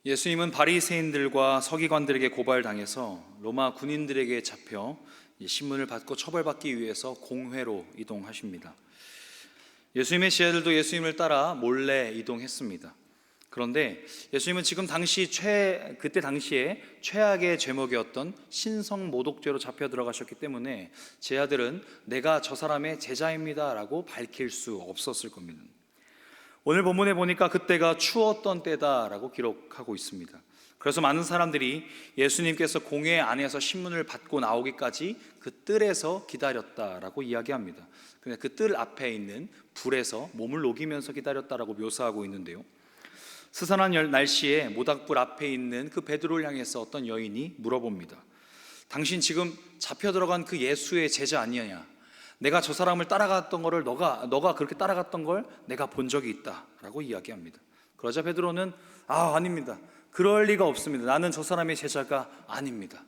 예수님은 바리새인들과 서기관들에게 고발당해서 로마 군인들에게 잡혀 신문을 받고 처벌받기 위해서 공회로 이동하십니다. 예수님의 제자들도 예수님을 따라 몰래 이동했습니다. 그런데 예수님은 지금 그때 당시에 최악의 죄목이었던 신성모독죄로 잡혀 들어가셨기 때문에 제자들은 내가 저 사람의 제자입니다 라고 밝힐 수 없었을 겁니다. 오늘 본문에 보니까 그때가 추웠던 때다라고 기록하고 있습니다. 그래서 많은 사람들이 예수님께서 공회 안에서 신문을 받고 나오기까지 그 뜰에서 기다렸다라고 이야기합니다. 그냥 그 뜰 앞에 있는 불에서 몸을 녹이면서 기다렸다라고 묘사하고 있는데요, 스산한 날씨에 모닥불 앞에 있는 그 베드로를 향해서 어떤 여인이 물어봅니다. 당신 지금 잡혀 들어간 그 예수의 제자 아니냐? 내가 저 사람을 따라갔던 거를 너가 그렇게 따라갔던 걸 내가 본 적이 있다라고 이야기합니다. 그러자 베드로는 아닙니다. 그럴 리가 없습니다. 나는 저 사람의 제자가 아닙니다.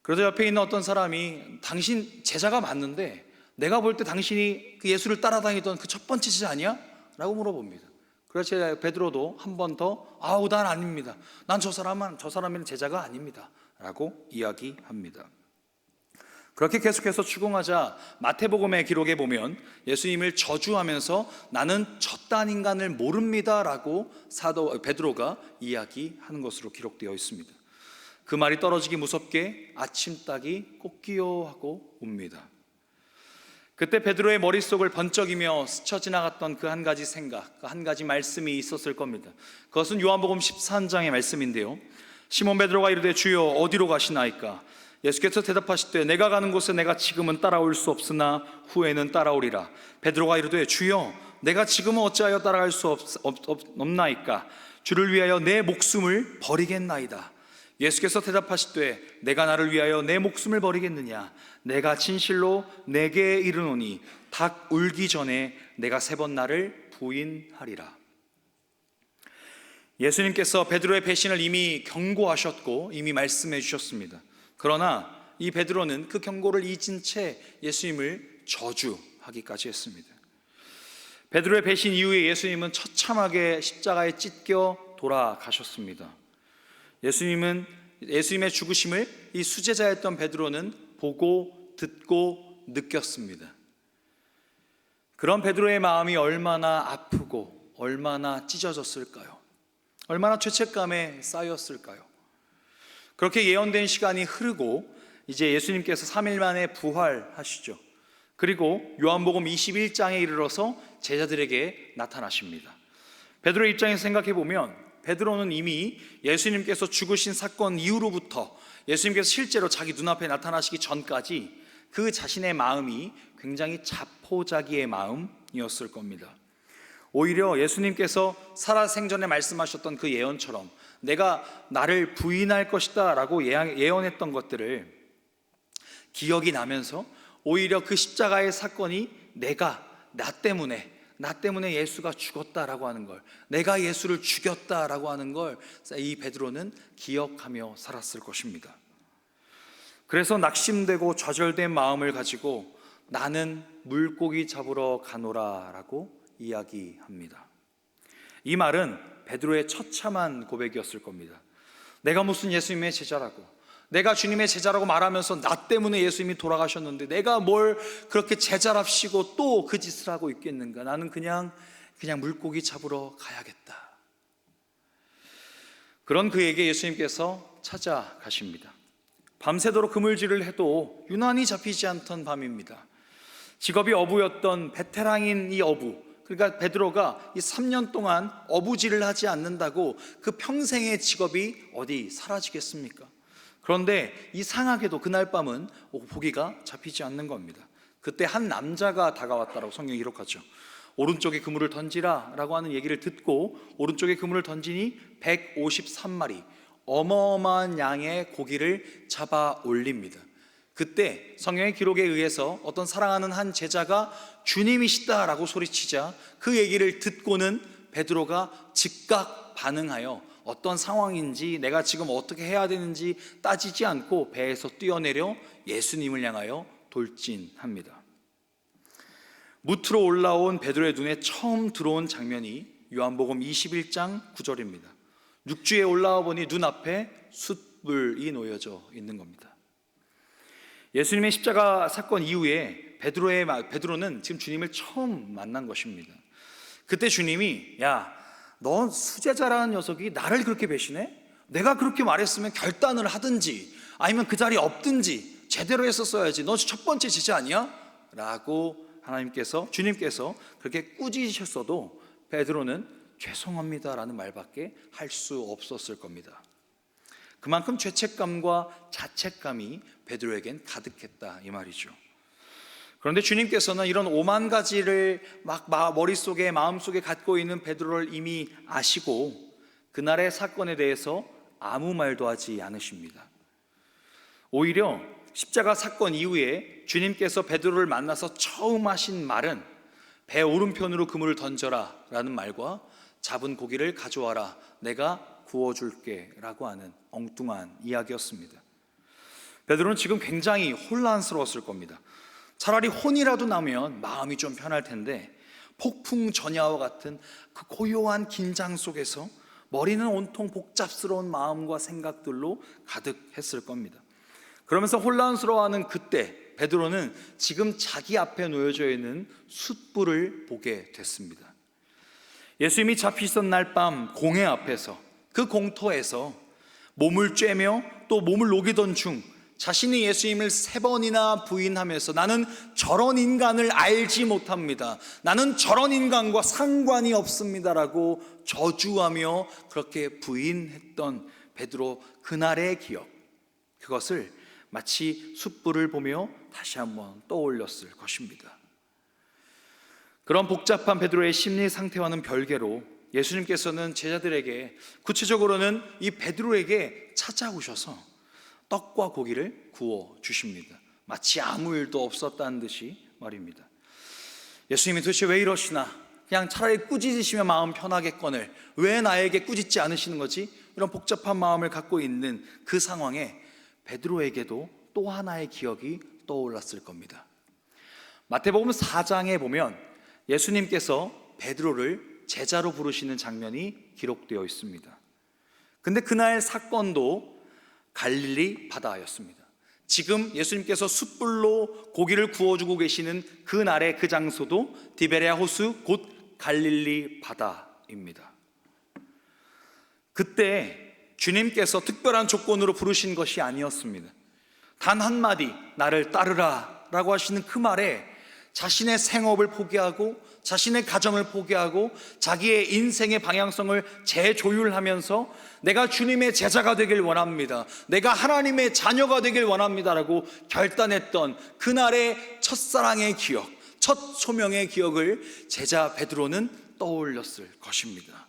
그러자 옆에 있는 어떤 사람이 당신 제자가 맞는데 내가 볼 때 당신이 그 예수를 따라다니던 그 첫 번째 제자 아니야? 라고 물어봅니다. 그래서 베드로도 한 번 더 난 아닙니다. 난 저 사람은 제자가 아닙니다 라고 이야기합니다. 그렇게 계속해서 추궁하자 마태복음의 기록에 보면 예수님을 저주하면서 나는 저딴 인간을 모릅니다 라고 사도 베드로가 이야기하는 것으로 기록되어 있습니다. 그 말이 떨어지기 무섭게 아침딱이 꽃기요 하고 옵니다. 그때 베드로의 머릿속을 번쩍이며 스쳐 지나갔던 그 한 가지 생각, 그 한 가지 말씀이 있었을 겁니다. 그것은 요한복음 13장의 말씀인데요, 시몬 베드로가 이르되 주여 어디로 가시나이까? 예수께서 대답하시되 내가 가는 곳에 내가 지금은 따라올 수 없으나 후에는 따라오리라. 베드로가 이르되 주여 내가 지금은 어찌하여 따라갈 수 없나이까? 주를 위하여 내 목숨을 버리겠나이다. 예수께서 대답하시되 내가 나를 위하여 내 목숨을 버리겠느냐? 내가 진실로 내게 이르노니 닭 울기 전에 내가 3번 나를 부인하리라. 예수님께서 베드로의 배신을 이미 경고하셨고 이미 말씀해 주셨습니다. 그러나 이 베드로는 그 경고를 잊은 채 예수님을 저주하기까지 했습니다. 베드로의 배신 이후에 예수님은 처참하게 십자가에 찢겨 돌아가셨습니다. 예수님의 죽으심을 이 수제자였던 베드로는 보고 듣고 느꼈습니다. 그런 베드로의 마음이 얼마나 아프고 얼마나 찢어졌을까요? 얼마나 죄책감에 쌓였을까요? 그렇게 예언된 시간이 흐르고 이제 예수님께서 3일 만에 부활하시죠. 그리고 요한복음 21장에 이르러서 제자들에게 나타나십니다. 베드로의 입장에서 생각해 보면 베드로는 이미 예수님께서 죽으신 사건 이후로부터 예수님께서 실제로 자기 눈앞에 나타나시기 전까지 그 자신의 마음이 굉장히 자포자기의 마음이었을 겁니다. 오히려 예수님께서 살아생전에 말씀하셨던 그 예언처럼 내가 나를 부인할 것이다 라고 예언했던 것들을 기억이 나면서 오히려 그 십자가의 사건이 나 때문에 예수가 죽었다라고 하는 걸, 내가 예수를 죽였다라고 하는 걸 이 베드로는 기억하며 살았을 것입니다. 그래서 낙심되고 좌절된 마음을 가지고 나는 물고기 잡으러 가노라 라고 이야기합니다. 이 말은 베드로의 처참한 고백이었을 겁니다. 내가 무슨 예수님의 제자라고, 내가 주님의 제자라고 말하면서 나 때문에 예수님이 돌아가셨는데 내가 뭘 그렇게 제자랍시고 또 그 짓을 하고 있겠는가? 나는 그냥 물고기 잡으러 가야겠다. 그런 그에게 예수님께서 찾아가십니다. 밤새도록 그물질을 해도 유난히 잡히지 않던 밤입니다. 직업이 어부였던 베테랑인 이 어부, 그러니까 베드로가 이 3년 동안 어부질을 하지 않는다고 그 평생의 직업이 어디 사라지겠습니까? 그런데 이상하게도 그날 밤은 고기가 잡히지 않는 겁니다. 그때 한 남자가 다가왔다고 성경이 기록하죠. 오른쪽에 그물을 던지라 라고 하는 얘기를 듣고 오른쪽에 그물을 던지니 153마리 어마어마한 양의 고기를 잡아 올립니다. 그때 성경의 기록에 의해서 어떤 사랑하는 한 제자가 주님이시다라고 소리치자 그 얘기를 듣고는 베드로가 즉각 반응하여 어떤 상황인지 내가 지금 어떻게 해야 되는지 따지지 않고 배에서 뛰어내려 예수님을 향하여 돌진합니다. 무트로 올라온 베드로의 눈에 처음 들어온 장면이 요한복음 21장 9절입니다. 육지에 올라와 보니 눈앞에 숯불이 놓여져 있는 겁니다. 예수님의 십자가 사건 이후에 베드로는 지금 주님을 처음 만난 것입니다. 그때 주님이 야, 너 수제자라는 녀석이 나를 그렇게 배신해? 내가 그렇게 말했으면 결단을 하든지 아니면 그 자리에 없든지 제대로 했었어야지. 너 첫 번째 제자 아니야? 라고 주님께서 그렇게 꾸짖으셨어도 베드로는 죄송합니다라는 말밖에 할 수 없었을 겁니다. 그만큼 죄책감과 자책감이 베드로에겐 가득했다 이 말이죠. 그런데 주님께서는 이런 오만 가지를 막 머릿속에 마음속에 갖고 있는 베드로를 이미 아시고 그날의 사건에 대해서 아무 말도 하지 않으십니다. 오히려 십자가 사건 이후에 주님께서 베드로를 만나서 처음 하신 말은 배 오른편으로 그물을 던져라 라는 말과 잡은 고기를 가져와라 내가 구워줄게 라고 하는 엉뚱한 이야기였습니다. 베드로는 지금 굉장히 혼란스러웠을 겁니다. 차라리 혼이라도 나면 마음이 좀 편할 텐데 폭풍 전야와 같은 그 고요한 긴장 속에서 머리는 온통 복잡스러운 마음과 생각들로 가득했을 겁니다. 그러면서 혼란스러워하는 그때 베드로는 지금 자기 앞에 놓여져 있는 숯불을 보게 됐습니다. 예수님이 잡히시던 날 밤 공회 앞에서 그 공터에서 몸을 쬐며 또 몸을 녹이던 중 자신이 예수님을 3번이나 부인하면서 나는 저런 인간을 알지 못합니다. 나는 저런 인간과 상관이 없습니다라고 저주하며 그렇게 부인했던 베드로 그날의 기억, 그것을 마치 숯불을 보며 다시 한번 떠올렸을 것입니다. 그런 복잡한 베드로의 심리 상태와는 별개로 예수님께서는 제자들에게 구체적으로는 이 베드로에게 찾아오셔서 떡과 고기를 구워 주십니다. 마치 아무 일도 없었다는 듯이 말입니다. 예수님이 도대체 왜 이러시나? 그냥 차라리 꾸짖으시면 마음 편하겠거늘 왜 나에게 꾸짖지 않으시는 거지? 이런 복잡한 마음을 갖고 있는 그 상황에 베드로에게도 또 하나의 기억이 떠올랐을 겁니다. 마태복음 4장에 보면 예수님께서 베드로를 제자로 부르시는 장면이 기록되어 있습니다. 근데 그날 사건도 갈릴리 바다였습니다. 지금 예수님께서 숯불로 고기를 구워주고 계시는 그날의 그 장소도 디베레아 호수 곧 갈릴리 바다입니다. 그때 주님께서 특별한 조건으로 부르신 것이 아니었습니다. 단 한마디 나를 따르라 라고 하시는 그 말에 자신의 생업을 포기하고 자신의 가정을 포기하고 자기의 인생의 방향성을 재조율하면서 내가 주님의 제자가 되길 원합니다, 내가 하나님의 자녀가 되길 원합니다라고 결단했던 그날의 첫사랑의 기억, 첫 소명의 기억을 제자 베드로는 떠올렸을 것입니다.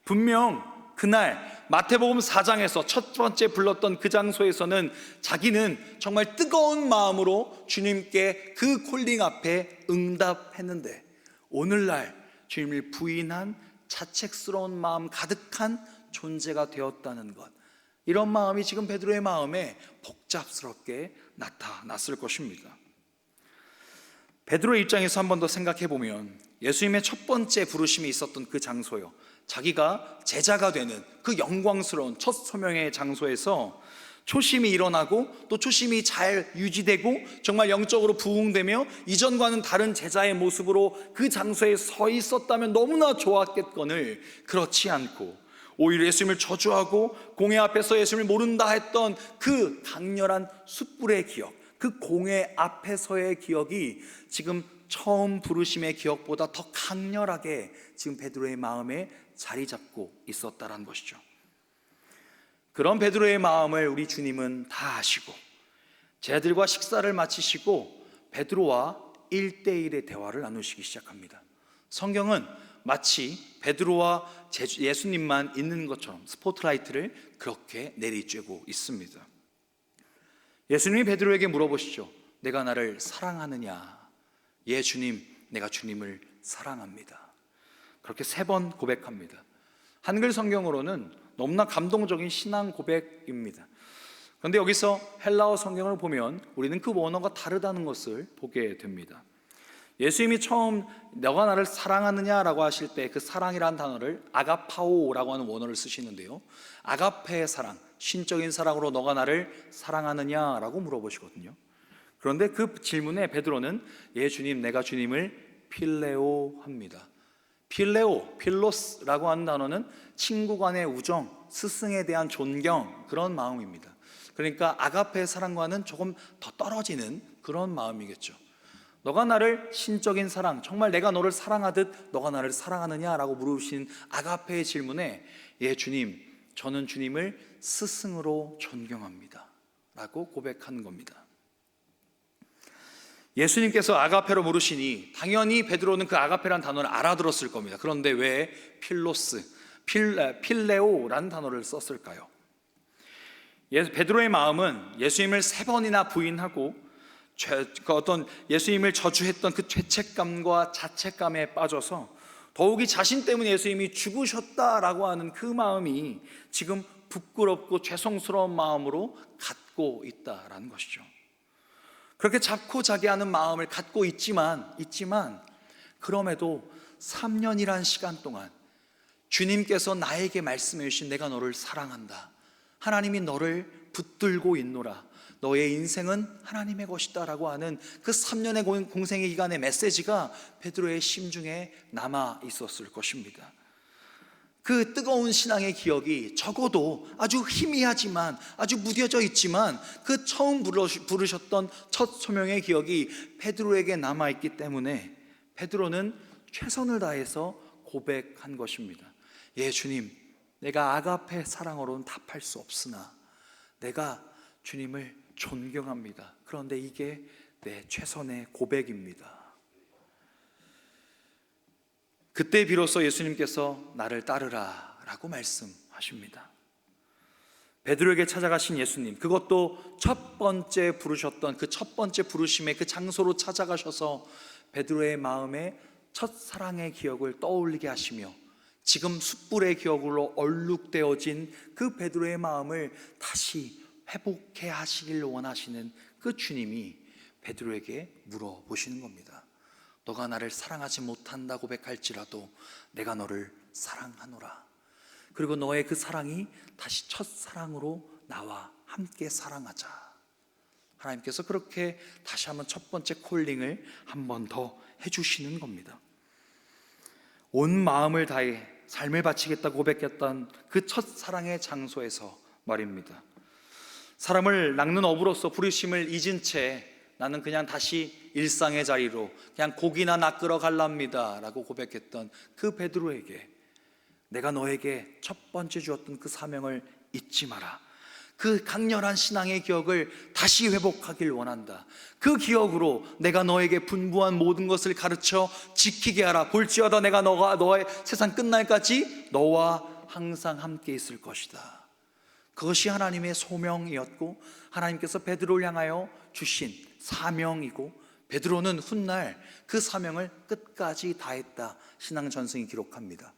분명 그날 마태복음 4장에서 첫 번째 불렀던 그 장소에서는 자기는 정말 뜨거운 마음으로 주님께 그 콜링 앞에 응답했는데 오늘날 주님을 부인한 자책스러운 마음 가득한 존재가 되었다는 것, 이런 마음이 지금 베드로의 마음에 복잡스럽게 나타났을 것입니다. 베드로의 입장에서 한 번 더 생각해 보면 예수님의 첫 번째 부르심이 있었던 그 장소요, 자기가 제자가 되는 그 영광스러운 첫 소명의 장소에서 초심이 일어나고 또 초심이 잘 유지되고 정말 영적으로 부흥되며 이전과는 다른 제자의 모습으로 그 장소에 서 있었다면 너무나 좋았겠거늘 그렇지 않고 오히려 예수님을 저주하고 공회 앞에서 예수님을 모른다 했던 그 강렬한 숯불의 기억, 그 공회 앞에서의 기억이 지금 처음 부르심의 기억보다 더 강렬하게 지금 베드로의 마음에 자리 잡고 있었다라는 것이죠. 그런 베드로의 마음을 우리 주님은 다 아시고 제자들과 식사를 마치시고 베드로와 1대1의 대화를 나누시기 시작합니다. 성경은 마치 베드로와 예수님만 있는 것처럼 스포트라이트를 그렇게 내리쬐고 있습니다. 예수님이 베드로에게 물어보시죠. 내가 나를 사랑하느냐? 예 주님, 내가 주님을 사랑합니다. 그렇게 3번 고백합니다. 한글 성경으로는 너무나 감동적인 신앙 고백입니다. 그런데 여기서 헬라어 성경을 보면 우리는 그 원어가 다르다는 것을 보게 됩니다. 예수님이 처음 너가 나를 사랑하느냐라고 하실 때 그 사랑이라는 단어를 아가파오라고 하는 원어를 쓰시는데요, 아가페의 사랑, 신적인 사랑으로 너가 나를 사랑하느냐라고 물어보시거든요. 그런데 그 질문에 베드로는 예 주님, 내가 주님을 필레오 합니다. 필레오, 필로스라고 하는 단어는 친구 간의 우정, 스승에 대한 존경, 그런 마음입니다. 그러니까 아가페의 사랑과는 조금 더 떨어지는 그런 마음이겠죠. 너가 나를 신적인 사랑, 정말 내가 너를 사랑하듯 너가 나를 사랑하느냐라고 물으신 아가페의 질문에 예 주님, 저는 주님을 스승으로 존경합니다 라고 고백한 겁니다. 예수님께서 아가페로 물으시니 당연히 베드로는 그 아가페라는 단어를 알아들었을 겁니다. 그런데 왜 필로스, 필레오라는 단어를 썼을까요? 베드로의 마음은 예수님을 3번이나 부인하고 어떤 예수님을 저주했던 그 죄책감과 자책감에 빠져서 더욱이 자신 때문에 예수님이 죽으셨다라고 하는 그 마음이 지금 부끄럽고 죄송스러운 마음으로 갖고 있다라는 것이죠. 그렇게 자포자기하는 마음을 갖고 있지만 그럼에도 3년이란 시간 동안 주님께서 나에게 말씀해 주신 내가 너를 사랑한다, 하나님이 너를 붙들고 있노라, 너의 인생은 하나님의 것이다 라고 하는 그 3년의 공생의 기간의 메시지가 베드로의 심중에 남아 있었을 것입니다. 그 뜨거운 신앙의 기억이 적어도 아주 희미하지만, 아주 무뎌져 있지만 그 처음 부르셨던 첫 소명의 기억이 베드로에게 남아있기 때문에 베드로는 최선을 다해서 고백한 것입니다. 예 주님, 내가 아가페 사랑으로는 답할 수 없으나 내가 주님을 존경합니다. 그런데 이게 내 최선의 고백입니다. 그때 비로소 예수님께서 나를 따르라 라고 말씀하십니다. 베드로에게 찾아가신 예수님, 그것도 첫 번째 부르셨던 그 첫 번째 부르심의 그 장소로 찾아가셔서 베드로의 마음에 첫사랑의 기억을 떠올리게 하시며 지금 숯불의 기억으로 얼룩되어진 그 베드로의 마음을 다시 회복해 하시길 원하시는 그 주님이 베드로에게 물어보시는 겁니다. 너가 나를 사랑하지 못한다 고백할지라도 내가 너를 사랑하노라. 그리고 너의 그 사랑이 다시 첫사랑으로 나와 함께 사랑하자. 하나님께서 그렇게 다시 한번 첫 번째 콜링을 한 번 더 해주시는 겁니다. 온 마음을 다해 삶을 바치겠다고 고백했던 그 첫사랑의 장소에서 말입니다. 사람을 낚는 어부로서 부르심을 잊은 채 나는 그냥 다시 일상의 자리로 그냥 고기나 낚으러 갈랍니다 라고 고백했던 그 베드로에게 내가 너에게 첫 번째 주었던 그 사명을 잊지 마라. 그 강렬한 신앙의 기억을 다시 회복하길 원한다. 그 기억으로 내가 너에게 분부한 모든 것을 가르쳐 지키게 하라. 볼지어다 내가 너의 세상 끝날까지 너와 항상 함께 있을 것이다. 그것이 하나님의 소명이었고 하나님께서 베드로를 향하여 주신 사명이고 베드로는 훗날 그 사명을 끝까지 다했다. 신앙전승이 기록합니다.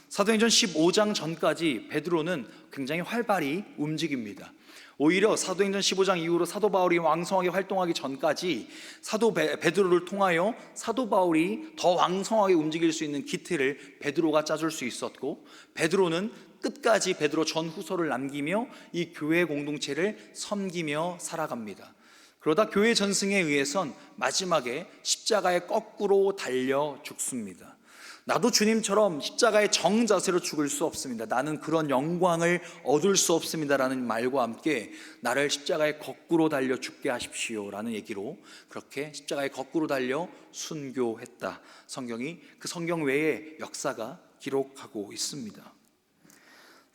사도행전 15장 전까지 베드로는 굉장히 활발히 움직입니다. 오히려 사도행전 15장 이후로 사도 바울이 왕성하게 활동하기 전까지 사도 베드로를 통하여 사도 바울이 더 왕성하게 움직일 수 있는 기틀을 베드로가 짜줄 수 있었고 베드로는 끝까지 베드로 전후서를 남기며 이 교회 공동체를 섬기며 살아갑니다. 그러다 교회 전승에 의해선 마지막에 십자가에 거꾸로 달려 죽습니다. 나도 주님처럼 십자가의 정자세로 죽을 수 없습니다. 나는 그런 영광을 얻을 수 없습니다 라는 말과 함께 나를 십자가에 거꾸로 달려 죽게 하십시오 라는 얘기로 그렇게 십자가에 거꾸로 달려 순교했다. 성경이 그 성경 외에 역사가 기록하고 있습니다.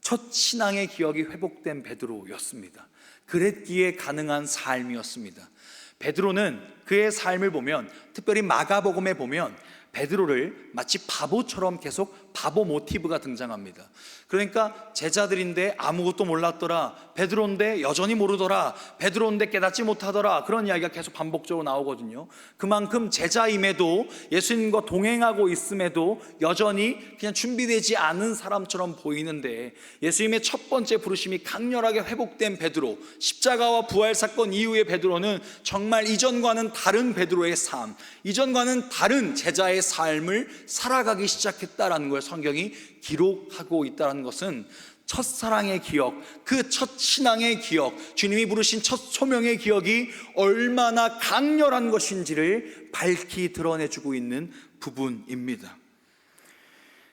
첫 신앙의 기억이 회복된 베드로였습니다. 그랬기에 가능한 삶이었습니다. 베드로는 그의 삶을 보면, 특별히 마가복음에 보면 베드로를 마치 바보처럼 계속 바보 모티브가 등장합니다. 그러니까 제자들인데 아무것도 몰랐더라, 베드로인데 여전히 모르더라, 베드로인데 깨닫지 못하더라, 그런 이야기가 계속 반복적으로 나오거든요. 그만큼 제자임에도, 예수님과 동행하고 있음에도 여전히 그냥 준비되지 않은 사람처럼 보이는데, 예수님의 첫 번째 부르심이 강렬하게 회복된 베드로, 십자가와 부활 사건 이후의 베드로는 정말 이전과는 다른 베드로의 삶, 이전과는 다른 제자의 삶을 살아가기 시작했다라는 걸 성경이 기록하고 있다는 것은 첫사랑의 기억, 그 첫 신앙의 기억, 주님이 부르신 첫 소명의 기억이 얼마나 강렬한 것인지를 밝히 드러내주고 있는 부분입니다.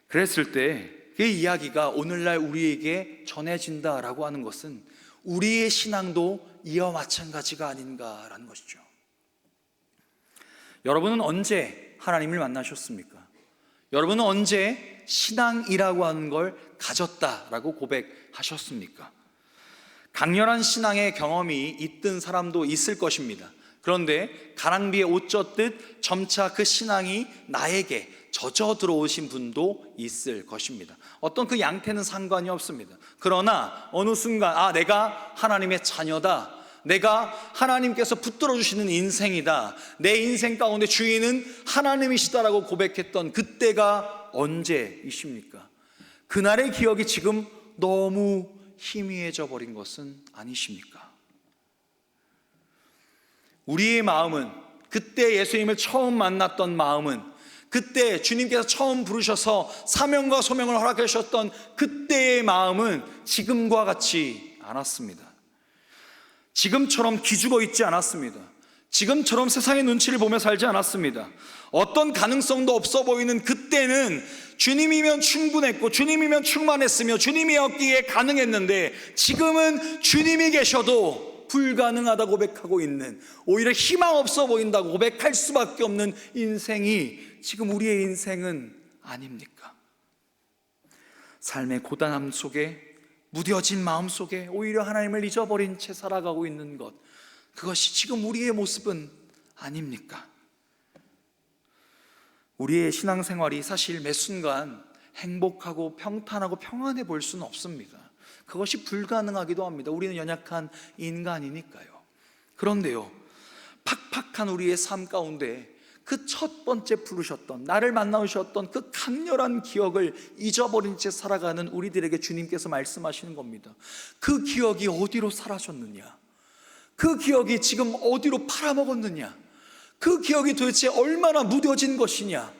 그랬을 때 그 이야기가 오늘날 우리에게 전해진다라고 하는 것은 우리의 신앙도 이와 마찬가지가 아닌가라는 것이죠. 여러분은 언제 하나님을 만나셨습니까? 여러분은 언제 신앙이라고 하는 걸 가졌다라고 고백하셨습니까? 강렬한 신앙의 경험이 있던 사람도 있을 것입니다. 그런데 가랑비에 옷 젖듯 점차 그 신앙이 나에게 젖어 들어오신 분도 있을 것입니다. 어떤 그 양태는 상관이 없습니다. 그러나 어느 순간 내가 하나님의 자녀다, 내가 하나님께서 붙들어 주시는 인생이다, 내 인생 가운데 주인은 하나님이시다라고 고백했던 그때가 언제이십니까? 그날의 기억이 지금 너무 희미해져 버린 것은 아니십니까? 우리의 마음은, 그때 예수님을 처음 만났던 마음은, 그때 주님께서 처음 부르셔서 사명과 소명을 허락해 주셨던 그때의 마음은 지금과 같이 않았습니다. 지금처럼 기죽어 있지 않았습니다. 지금처럼 세상의 눈치를 보며 살지 않았습니다. 어떤 가능성도 없어 보이는 그때는 주님이면 충분했고, 주님이면 충만했으며, 주님이었기에 가능했는데, 지금은 주님이 계셔도 불가능하다고 고백하고 있는, 오히려 희망 없어 보인다고 고백할 수밖에 없는 인생이 지금 우리의 인생은 아닙니까? 삶의 고단함 속에, 무뎌진 마음 속에 오히려 하나님을 잊어버린 채 살아가고 있는 것, 그것이 지금 우리의 모습은 아닙니까? 우리의 신앙생활이 사실 매 순간 행복하고 평탄하고 평안해 볼 수는 없습니다. 그것이 불가능하기도 합니다. 우리는 연약한 인간이니까요. 그런데요, 팍팍한 우리의 삶 가운데 그 첫 번째 부르셨던, 나를 만나오셨던 그 강렬한 기억을 잊어버린 채 살아가는 우리들에게 주님께서 말씀하시는 겁니다. 그 기억이 어디로 사라졌느냐? 그 기억이 지금 어디로 팔아먹었느냐? 그 기억이 도대체 얼마나 무뎌진 것이냐?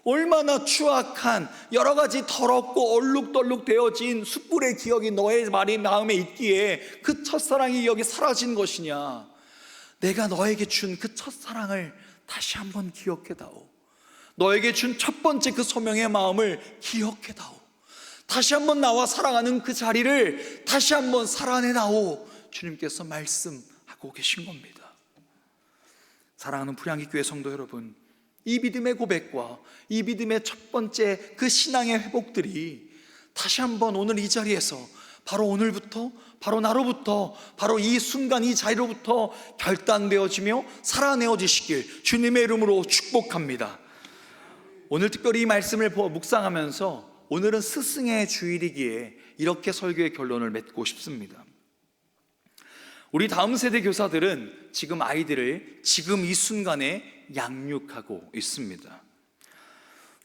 얼마나 추악한 여러 가지 더럽고 얼룩덜룩 되어진 숯불의 기억이 너의 마음에 있기에 그 첫사랑의 기억이 사라진 것이냐? 내가 너에게 준 그 첫사랑을 다시 한번 기억해다오. 너에게 준 첫 번째 그 소명의 마음을 기억해다오. 다시 한번 나와 사랑하는 그 자리를 다시 한번 살아내다오. 주님께서 말씀하고 계신 겁니다. 사랑하는 불향기 교회 성도 여러분, 이 믿음의 고백과 이 믿음의 첫 번째 그 신앙의 회복들이 다시 한번 오늘 이 자리에서, 바로 오늘부터, 바로 나로부터, 바로 이 순간 이 자리로부터 결단되어지며 살아내어지시길 주님의 이름으로 축복합니다. 오늘 특별히 이 말씀을 묵상하면서, 오늘은 스승의 주일이기에 이렇게 설교의 결론을 맺고 싶습니다. 우리 다음 세대 교사들은 지금 아이들을 지금 이 순간에 양육하고 있습니다.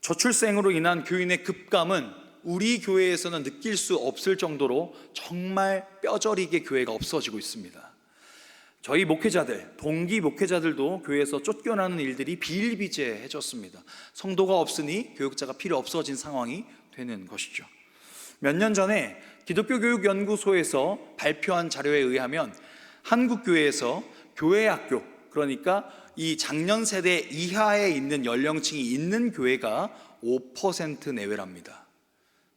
저출생으로 인한 교인의 급감은 우리 교회에서는 느낄 수 없을 정도로 정말 뼈저리게 교회가 없어지고 있습니다. 저희 목회자들, 동기 목회자들도 교회에서 쫓겨나는 일들이 비일비재해졌습니다. 성도가 없으니 교육자가 필요 없어진 상황이 되는 것이죠. 몇 년 전에 기독교교육연구소에서 발표한 자료에 의하면 한국교회에서 교회학교, 그러니까 이 장년 세대 이하에 있는 연령층이 있는 교회가 5% 내외랍니다.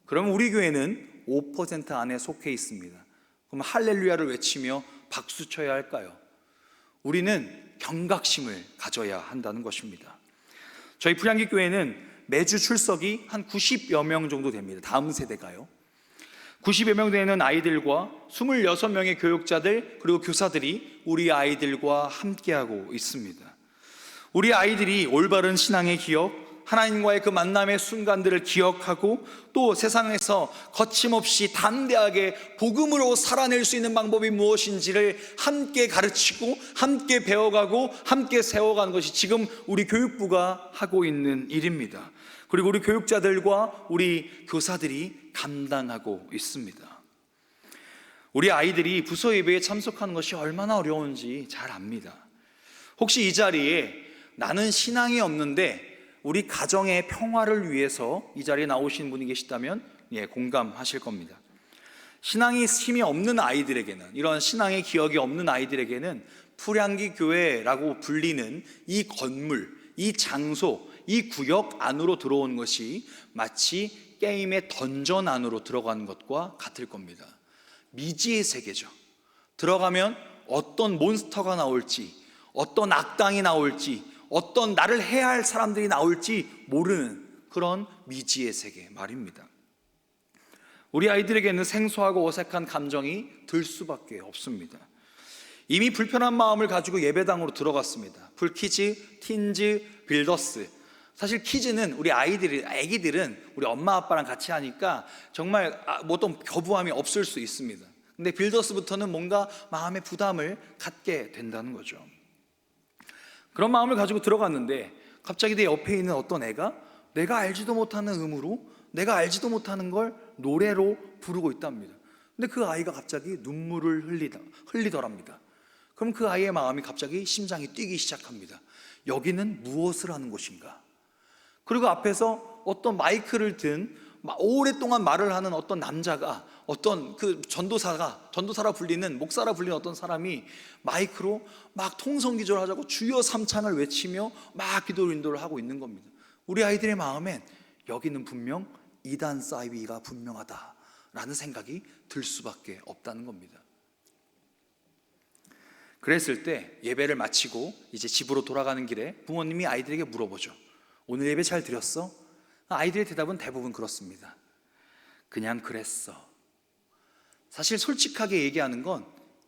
그러면 우리 교회는 5% 안에 속해 있습니다. 그럼 할렐루야를 외치며 박수 쳐야 할까요? 우리는 경각심을 가져야 한다는 것입니다. 저희 불향기 교회는 매주 출석이 한 90여 명 정도 됩니다. 다음 세대가요. 90여 명 되는 아이들과 26명의 교육자들, 그리고 교사들이 우리 아이들과 함께하고 있습니다. 우리 아이들이 올바른 신앙의 기억, 하나님과의 그 만남의 순간들을 기억하고 또 세상에서 거침없이 담대하게 복음으로 살아낼 수 있는 방법이 무엇인지를 함께 가르치고 함께 배워가고 함께 세워가는 것이 지금 우리 교육부가 하고 있는 일입니다. 그리고 우리 교육자들과 우리 교사들이 감당하고 있습니다. 우리 아이들이 부서 예배에 참석하는 것이 얼마나 어려운지 잘 압니다. 혹시 이 자리에 나는 신앙이 없는데 우리 가정의 평화를 위해서 이 자리에 나오신 분이 계시다면 공감하실 겁니다. 신앙이 힘이 없는 아이들에게는, 이런 신앙의 기억이 없는 아이들에게는 풀향기 교회라고 불리는 이 건물, 이 장소, 이 구역 안으로 들어오는 것이 마치 게임의 던전 안으로 들어가는 것과 같을 겁니다. 미지의 세계죠. 들어가면 어떤 몬스터가 나올지, 어떤 악당이 나올지, 어떤 나를 해야 할 사람들이 나올지 모르는 그런 미지의 세계 말입니다. 우리 아이들에게는 생소하고 어색한 감정이 들 수밖에 없습니다. 이미 불편한 마음을 가지고 예배당으로 들어갔습니다. 풀키즈, 틴즈, 빌더스. 사실 키즈는 우리 아기들은 우리 엄마 아빠랑 같이 하니까 정말 어떤 거부함이 없을 수 있습니다. 근데 빌더스부터는 뭔가 마음의 부담을 갖게 된다는 거죠. 그런 마음을 가지고 들어갔는데 갑자기 내 옆에 있는 어떤 애가 내가 알지도 못하는 음으로, 내가 알지도 못하는 걸 노래로 부르고 있답니다. 근데 그 아이가 갑자기 눈물을 흘리더랍니다. 그럼 그 아이의 마음이 갑자기 심장이 뛰기 시작합니다. 여기는 무엇을 하는 곳인가? 그리고 앞에서 어떤 마이크를 든 오랫동안 말을 하는 어떤 남자가, 어떤 그 전도사라 불리는, 목사라 불리는 어떤 사람이 마이크로 막 통성기도를 하자고 주여 삼창을 외치며 막 기도 인도를 하고 있는 겁니다. 우리 아이들의 마음엔 여기는 분명 이단 사이비가 분명하다라는 생각이 들 수밖에 없다는 겁니다. 그랬을 때 예배를 마치고 이제 집으로 돌아가는 길에 부모님이 아이들에게 물어보죠. 오늘 예배 잘 드렸어? 아이들의 대답은 대부분 그렇습니다. 그냥 그랬어. 사실 솔직하게 얘기하는 건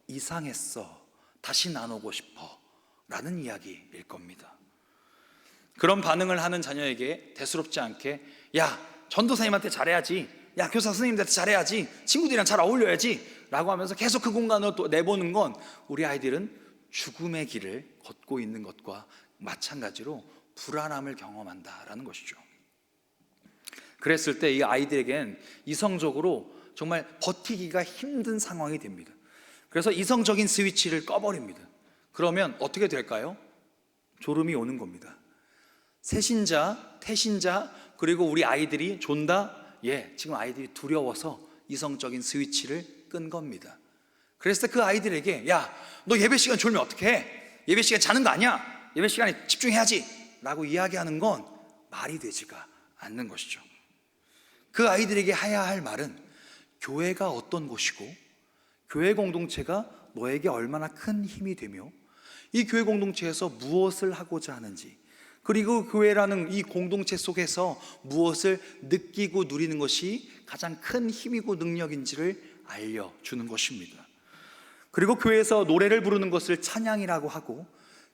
이상했어, 다시 안 오고 싶어 라는 이야기일 겁니다. 그런 반응을 하는 자녀에게 대수롭지 않게 야, 전도사님한테 잘해야지, 야, 교사 선생님한테 잘해야지, 친구들이랑 잘 어울려야지 라고 하면서 계속 그 공간을 또 내보는 건 우리 아이들은 죽음의 길을 걷고 있는 것과 마찬가지로 불안함을 경험한다라는 것이죠. 그랬을 때 이 아이들에겐 이성적으로 정말 버티기가 힘든 상황이 됩니다. 그래서 이성적인 스위치를 꺼버립니다. 그러면 어떻게 될까요? 졸음이 오는 겁니다. 세신자, 태신자, 그리고 우리 아이들이 존다? 지금 아이들이 두려워서 이성적인 스위치를 끈 겁니다. 그래서 그 아이들에게 야, 너 예배 시간 졸면 어떡해? 예배 시간 자는 거 아니야? 예배 시간에 집중해야지 라고 이야기하는 건 말이 되지가 않는 것이죠. 그 아이들에게 해야 할 말은 교회가 어떤 곳이고 교회 공동체가 너에게 얼마나 큰 힘이 되며 이 교회 공동체에서 무엇을 하고자 하는지, 그리고 교회라는 이 공동체 속에서 무엇을 느끼고 누리는 것이 가장 큰 힘이고 능력인지를 알려주는 것입니다. 그리고 교회에서 노래를 부르는 것을 찬양이라고 하고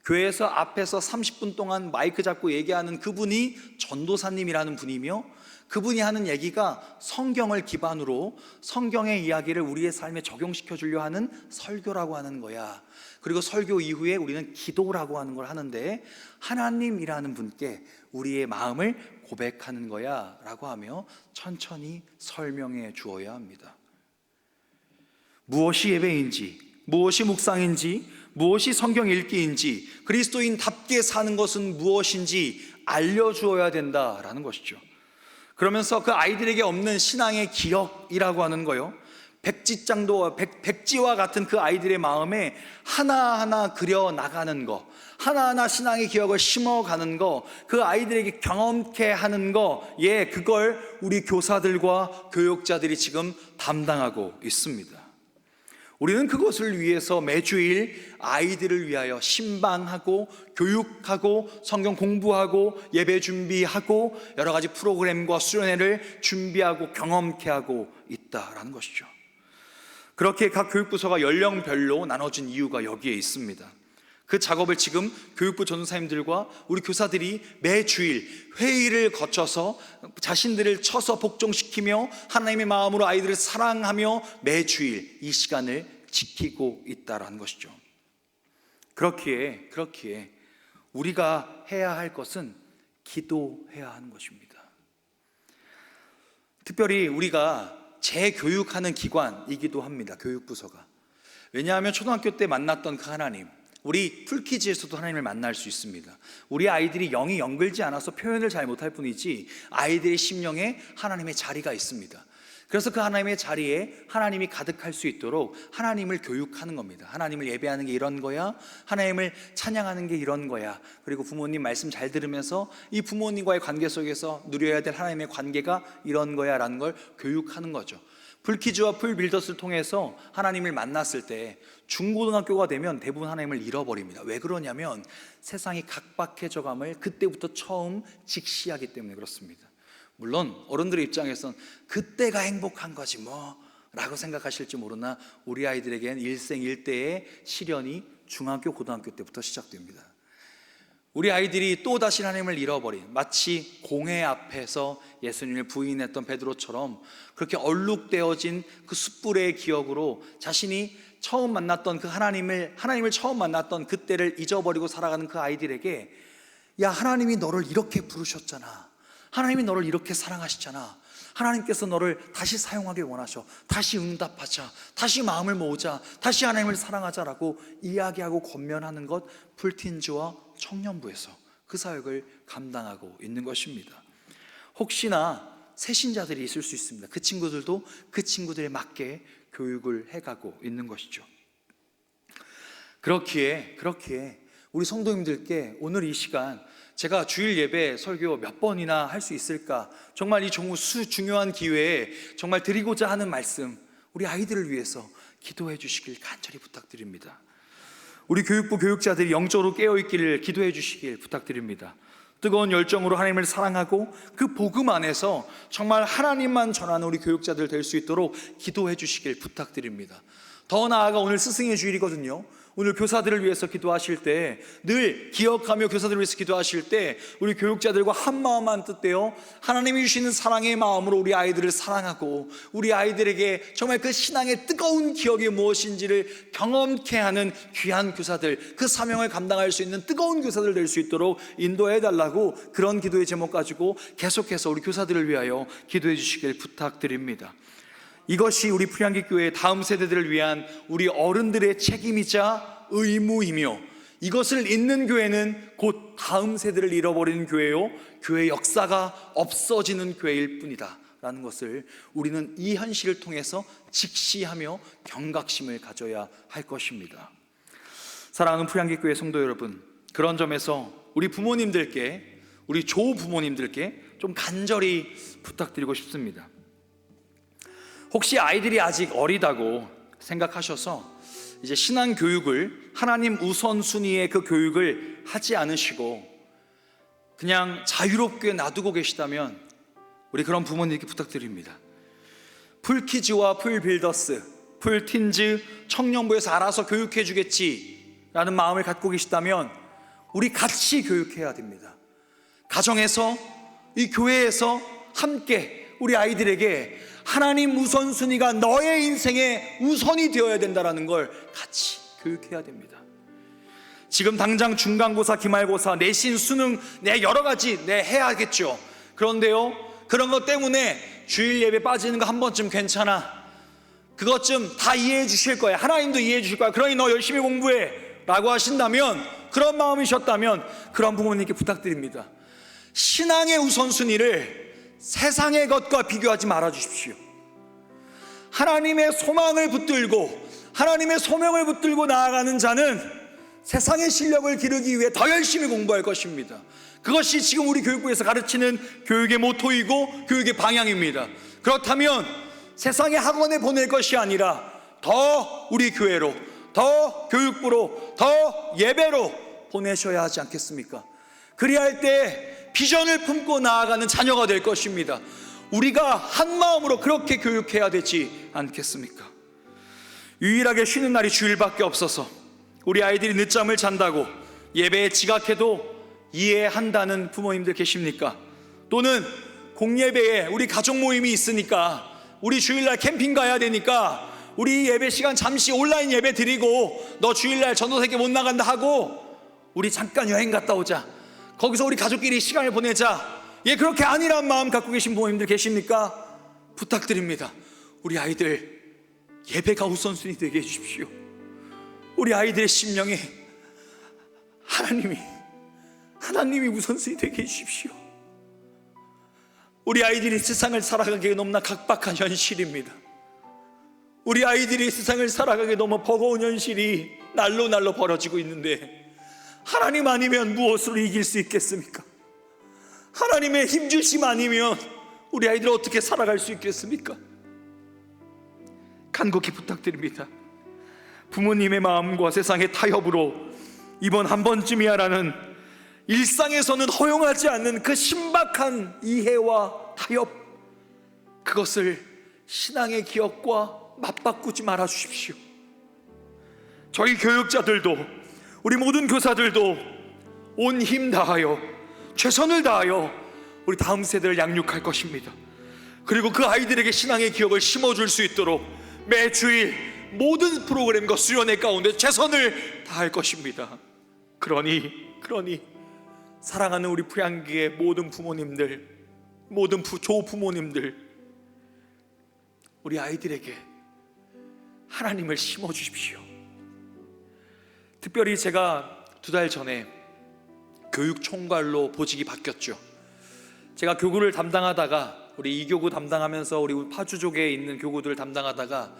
교회에서 앞에서 30분 동안 마이크 잡고 얘기하는 그분이 전도사님이라는 분이며 그분이 하는 얘기가 성경을 기반으로 성경의 이야기를 우리의 삶에 적용시켜 주려 하는 설교라고 하는 거야. 그리고 설교 이후에 우리는 기도라고 하는 걸 하는데 하나님이라는 분께 우리의 마음을 고백하는 거야 라고 하며 천천히 설명해 주어야 합니다. 무엇이 예배인지, 무엇이 묵상인지, 무엇이 성경 읽기인지, 그리스도인답게 사는 것은 무엇인지 알려주어야 된다라는 것이죠. 그러면서 그 아이들에게 없는 신앙의 기억이라고 하는 거요, 백지와 같은 그 아이들의 마음에 하나하나 그려나가는 거, 하나하나 신앙의 기억을 심어가는 거, 그 아이들에게 경험케 하는 거, 그걸 우리 교사들과 교육자들이 지금 담당하고 있습니다. 우리는 그것을 위해서 매주일 아이들을 위하여 신방하고 교육하고 성경 공부하고 예배 준비하고 여러 가지 프로그램과 수련회를 준비하고 경험케 하고 있다라는 것이죠. 그렇게 각 교육부서가 연령별로 나눠진 이유가 여기에 있습니다. 그 작업을 지금 교육부 전도사님들과 우리 교사들이 매주일 회의를 거쳐서 자신들을 쳐서 복종시키며 하나님의 마음으로 아이들을 사랑하며 매주일 이 시간을 지키고 있다라는 것이죠. 그렇기에 우리가 해야 할 것은 기도해야 하는 것입니다. 특별히 우리가 재교육하는 기관이기도 합니다. 교육부서가. 왜냐하면 초등학교 때 만났던 그 하나님, 우리 풀키즈에서도 하나님을 만날 수 있습니다. 우리 아이들이 영이 영글지 않아서 표현을 잘 못할 뿐이지 아이들의 심령에 하나님의 자리가 있습니다. 그래서 그 하나님의 자리에 하나님이 가득할 수 있도록 하나님을 교육하는 겁니다. 하나님을 예배하는 게 이런 거야, 하나님을 찬양하는 게 이런 거야. 그리고 부모님 말씀 잘 들으면서 이 부모님과의 관계 속에서 누려야 될 하나님의 관계가 이런 거야 라는 걸 교육하는 거죠. 풀키즈와 풀빌더스를 통해서 하나님을 만났을 때 중고등학교가 되면 대부분 하나님을 잃어버립니다. 왜 그러냐면 세상이 각박해져감을 그때부터 처음 직시하기 때문에 그렇습니다. 물론 어른들의 입장에선 그때가 행복한 거지 뭐 라고 생각하실지 모르나 우리 아이들에겐 일생일대의 시련이 중학교, 고등학교 때부터 시작됩니다. 우리 아이들이 또다시 하나님을 잃어버린, 마치 공회 앞에서 예수님을 부인했던 베드로처럼 그렇게 얼룩되어진 그 숯불의 기억으로 자신이 처음 만났던 그 하나님을 처음 만났던 그때를 잊어버리고 살아가는 그 아이들에게, 야, 하나님이 너를 이렇게 부르셨잖아, 하나님이 너를 이렇게 사랑하시잖아, 하나님께서 너를 다시 사용하길 원하셔, 다시 응답하자, 다시 마음을 모으자, 다시 하나님을 사랑하자라고 이야기하고 권면하는 것, 풀틴즈와 청년부에서 그 사역을 감당하고 있는 것입니다. 혹시나 새신자들이 있을 수 있습니다. 그 친구들도 그 친구들에 맞게 교육을 해가고 있는 것이죠. 그렇기에 우리 성도님들께 오늘 이 시간 제가 주일 예배 설교 몇 번이나 할 수 있을까, 정말 이 중요한 기회에 정말 드리고자 하는 말씀, 우리 아이들을 위해서 기도해 주시길 간절히 부탁드립니다. 우리 교육부 교육자들이 영적으로 깨어있기를 기도해 주시길 부탁드립니다. 뜨거운 열정으로 하나님을 사랑하고 그 복음 안에서 정말 하나님만 전하는 우리 교육자들 될 수 있도록 기도해 주시길 부탁드립니다. 더 나아가 오늘 스승의 주일이거든요. 오늘 교사들을 위해서 기도하실 때 늘 기억하며 교사들을 위해서 기도하실 때 우리 교육자들과 한마음 한뜻되어 하나님이 주시는 사랑의 마음으로 우리 아이들을 사랑하고 우리 아이들에게 정말 그 신앙의 뜨거운 기억이 무엇인지를 경험케 하는 귀한 교사들, 그 사명을 감당할 수 있는 뜨거운 교사들 될 수 있도록 인도해 달라고, 그런 기도의 제목 가지고 계속해서 우리 교사들을 위하여 기도해 주시길 부탁드립니다. 이것이 우리 프리한기 교회의 다음 세대들을 위한 우리 어른들의 책임이자 의무이며, 이것을 잇는 교회는 곧 다음 세대를 잃어버리는 교회요, 교회 역사가 없어지는 교회일 뿐이다 라는 것을 우리는 이 현실을 통해서 직시하며 경각심을 가져야 할 것입니다. 사랑하는 프리한기 교회 성도 여러분, 그런 점에서 우리 부모님들께, 우리 조부모님들께 좀 간절히 부탁드리고 싶습니다. 혹시 아이들이 아직 어리다고 생각하셔서 이제 신앙 교육을 하나님 우선순위의 그 교육을 하지 않으시고 그냥 자유롭게 놔두고 계시다면 우리 그런 부모님께 부탁드립니다. 풀키즈와 풀빌더스, 풀틴즈, 청년부에서 알아서 교육해 주겠지라는 마음을 갖고 계시다면 우리 같이 교육해야 됩니다. 가정에서, 이 교회에서 함께 우리 아이들에게 하나님 우선순위가 너의 인생의 우선이 되어야 된다는 걸 같이 교육해야 됩니다. 지금 당장 중간고사, 기말고사, 내신, 수능, 여러 가지 해야겠죠. 그런데요, 그런 것 때문에 주일 예배 빠지는 거 한 번쯤 괜찮아, 그것 좀 다 이해해 주실 거야, 하나님도 이해해 주실 거야, 그러니 너 열심히 공부해 라고 하신다면, 그런 마음이셨다면 그런 부모님께 부탁드립니다. 신앙의 우선순위를 세상의 것과 비교하지 말아 주십시오. 하나님의 소망을 붙들고 하나님의 소명을 붙들고 나아가는 자는 세상의 실력을 기르기 위해 더 열심히 공부할 것입니다. 그것이 지금 우리 교육부에서 가르치는 교육의 모토이고 교육의 방향입니다. 그렇다면 세상의 학원에 보낼 것이 아니라 더 우리 교회로, 더 교육부로, 더 예배로 보내셔야 하지 않겠습니까? 그리할 때 비전을 품고 나아가는 자녀가 될 것입니다. 우리가 한마음으로 그렇게 교육해야 되지 않겠습니까? 유일하게 쉬는 날이 주일밖에 없어서 우리 아이들이 늦잠을 잔다고 예배에 지각해도 이해한다는 부모님들 계십니까? 또는 공예배에 우리 가족 모임이 있으니까, 우리 주일날 캠핑 가야 되니까 우리 예배 시간 잠시 온라인 예배 드리고 너 주일날 전도사에게 못 나간다 하고 우리 잠깐 여행 갔다 오자, 거기서 우리 가족끼리 시간을 보내자, 그렇게 아니란 마음 갖고 계신 부모님들 계십니까? 부탁드립니다. 우리 아이들 예배가 우선순위 되게 해주십시오. 우리 아이들의 심령에 하나님이 우선순위 되게 해주십시오. 우리 아이들이 세상을 살아가기에 너무나 각박한 현실입니다. 우리 아이들이 세상을 살아가기에 너무 버거운 현실이 날로 벌어지고 있는데, 하나님 아니면 무엇으로 이길 수 있겠습니까? 하나님의 힘주심 아니면 우리 아이들 어떻게 살아갈 수 있겠습니까? 간곡히 부탁드립니다. 부모님의 마음과 세상의 타협으로 이번 한 번쯤이야라는 일상에서는 허용하지 않는 그 신박한 이해와 타협, 그것을 신앙의 기억과 맞바꾸지 말아 주십시오. 저희 교육자들도, 우리 모든 교사들도 온 힘 다하여, 최선을 다하여 우리 다음 세대를 양육할 것입니다. 그리고 그 아이들에게 신앙의 기억을 심어줄 수 있도록 매주일 모든 프로그램과 수련회 가운데 최선을 다할 것입니다. 그러니 사랑하는 우리 부양기의 모든 부모님들, 모든 조부모님들, 우리 아이들에게 하나님을 심어주십시오. 특별히 제가 2달 전에 교육총괄로 보직이 바뀌었죠. 제가 교구를 담당하다가, 우리 2교구 담당하면서 우리 파주족에 있는 교구들을 담당하다가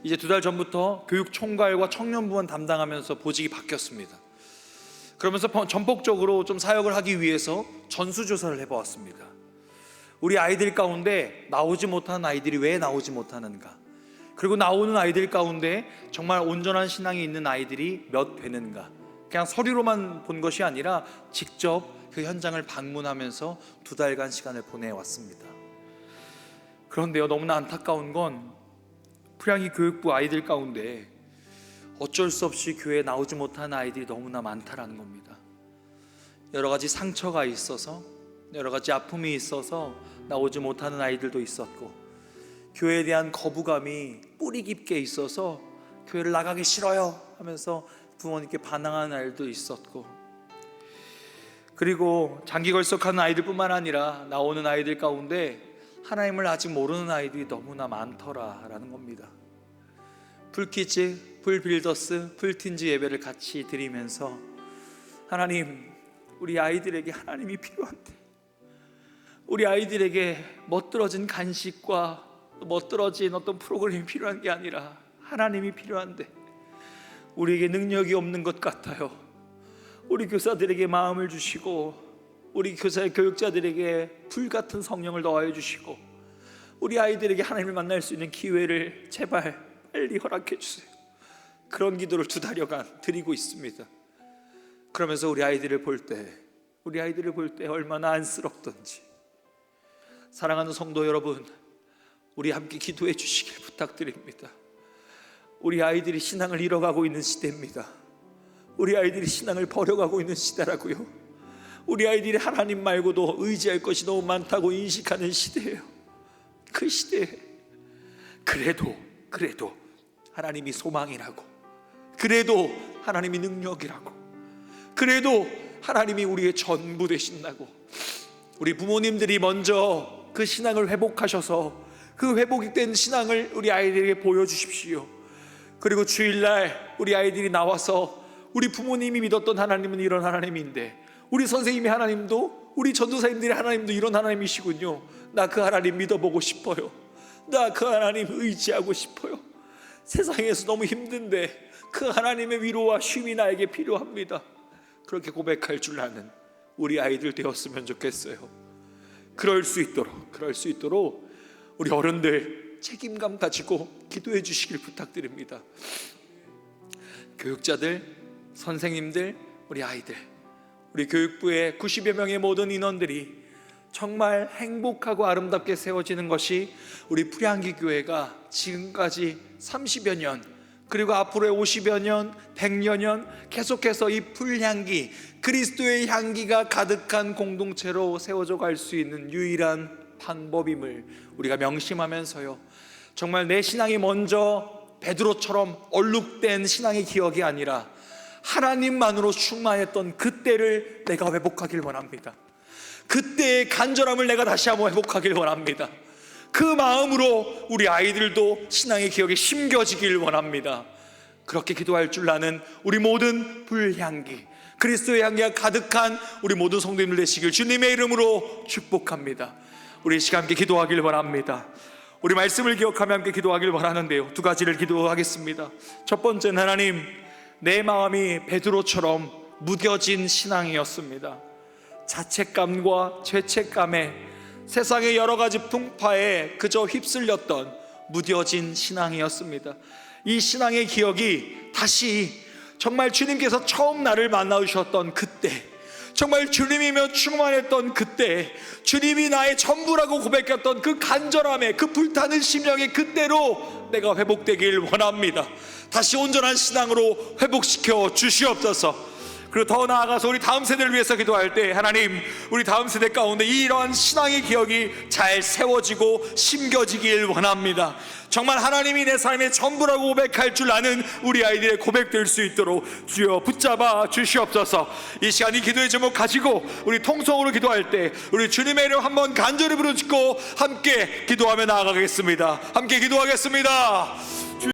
이제 2달 전부터 교육총괄과 청년부원 담당하면서 보직이 바뀌었습니다. 그러면서 전폭적으로 좀 사역을 하기 위해서 전수조사를 해보았습니다. 우리 아이들 가운데 나오지 못하는 아이들이 왜 나오지 못하는가, 그리고 나오는 아이들 가운데 정말 온전한 신앙이 있는 아이들이 몇 되는가, 그냥 서류로만 본 것이 아니라 직접 그 현장을 방문하면서 2달간 시간을 보내왔습니다. 그런데요, 너무나 안타까운 건 프량이 교육부 아이들 가운데 어쩔 수 없이 교회에 나오지 못하는 아이들이 너무나 많다라는 겁니다. 여러 가지 상처가 있어서, 여러 가지 아픔이 있어서 나오지 못하는 아이들도 있었고, 교회에 대한 거부감이 뿌리 깊게 있어서 교회를 나가기 싫어요 하면서 부모님께 반항하는 아이들도 있었고, 그리고 장기 걸석하는 아이들뿐만 아니라 나오는 아이들 가운데 하나님을 아직 모르는 아이들이 너무나 많더라라는 겁니다. 풀키즈, 풀빌더스, 풀틴즈 예배를 같이 드리면서 하나님, 우리 아이들에게 하나님이 필요한데, 우리 아이들에게 멋들어진 간식과 멋들어진 어떤 프로그램이 필요한 게 아니라 하나님이 필요한데 우리에게 능력이 없는 것 같아요. 우리 교사들에게 마음을 주시고, 우리 교사의 교육자들에게 불같은 성령을 더하여 주시고, 우리 아이들에게 하나님을 만날 수 있는 기회를 제발 빨리 허락해 주세요. 그런 기도를 2달여간 드리고 있습니다. 그러면서 우리 아이들을 볼 때 얼마나 안쓰럽던지. 사랑하는 성도 여러분, 우리 함께 기도해 주시길 부탁드립니다. 우리 아이들이 신앙을 잃어가고 있는 시대입니다. 우리 아이들이 신앙을 버려가고 있는 시대라고요. 우리 아이들이 하나님 말고도 의지할 것이 너무 많다고 인식하는 시대예요. 그 시대에 그래도 하나님이 소망이라고, 그래도 하나님이 능력이라고, 그래도 하나님이 우리의 전부 되신다고, 우리 부모님들이 먼저 그 신앙을 회복하셔서 그 회복된 신앙을 우리 아이들에게 보여주십시오. 그리고 주일날 우리 아이들이 나와서 우리 부모님이 믿었던 하나님은 이런 하나님인데, 우리 선생님의 하나님도, 우리 전도사님들의 하나님도 이런 하나님이시군요. 나 그 하나님 믿어보고 싶어요. 나 그 하나님 의지하고 싶어요. 세상에서 너무 힘든데 그 하나님의 위로와 쉼이 나에게 필요합니다. 그렇게 고백할 줄 아는 우리 아이들 되었으면 좋겠어요. 그럴 수 있도록 우리 어른들 책임감 가지고 기도해 주시길 부탁드립니다. 교육자들, 선생님들, 우리 아이들, 우리 교육부의 90여 명의 모든 인원들이 정말 행복하고 아름답게 세워지는 것이 우리 프리한기 교회가 지금까지 30여 년 그리고 앞으로의 50여 년, 100여 년 계속해서 이 불향기, 그리스도의 향기가 가득한 공동체로 세워져 갈 수 있는 유일한 방법임을 우리가 명심하면서요, 정말 내 신앙이 먼저 베드로처럼 얼룩된 신앙의 기억이 아니라 하나님만으로 충만했던 그때를 내가 회복하길 원합니다. 그때의 간절함을 내가 다시 한번 회복하길 원합니다. 그 마음으로 우리 아이들도 신앙의 기억이 심겨지길 원합니다. 그렇게 기도할 줄 아는 우리 모든 불향기, 그리스도의 향기가 가득한 우리 모든 성도님들 되시길 주님의 이름으로 축복합니다. 우리 시간 함께 기도하길 원합니다. 우리 말씀을 기억하며 함께 기도하길 원하는데요, 두 가지를 기도하겠습니다. 첫 번째는 하나님, 내 마음이 베드로처럼 무뎌진 신앙이었습니다. 자책감과 죄책감에, 세상의 여러 가지 풍파에 그저 휩쓸렸던 무뎌진 신앙이었습니다. 이 신앙의 기억이 다시 정말 주님께서 처음 나를 만나주셨던 그때, 정말 주님이며 충만했던 그때, 주님이 나의 전부라고 고백했던 그 간절함에, 그 불타는 심령의 그때로 내가 회복되길 원합니다. 다시 온전한 신앙으로 회복시켜 주시옵소서. 그리고 더 나아가서 우리 다음 세대를 위해서 기도할 때, 하나님, 우리 다음 세대 가운데 이러한 신앙의 기억이 잘 세워지고 심겨지길 원합니다. 정말 하나님이 내 삶의 전부라고 고백할 줄 아는 우리 아이들의 고백될 수 있도록 주여 붙잡아 주시옵소서. 이 시간 이 기도의 제목 가지고 우리 통성으로 기도할 때 우리 주님의 이름 한번 간절히 부르짖고 함께 기도하며 나아가겠습니다. 함께 기도하겠습니다.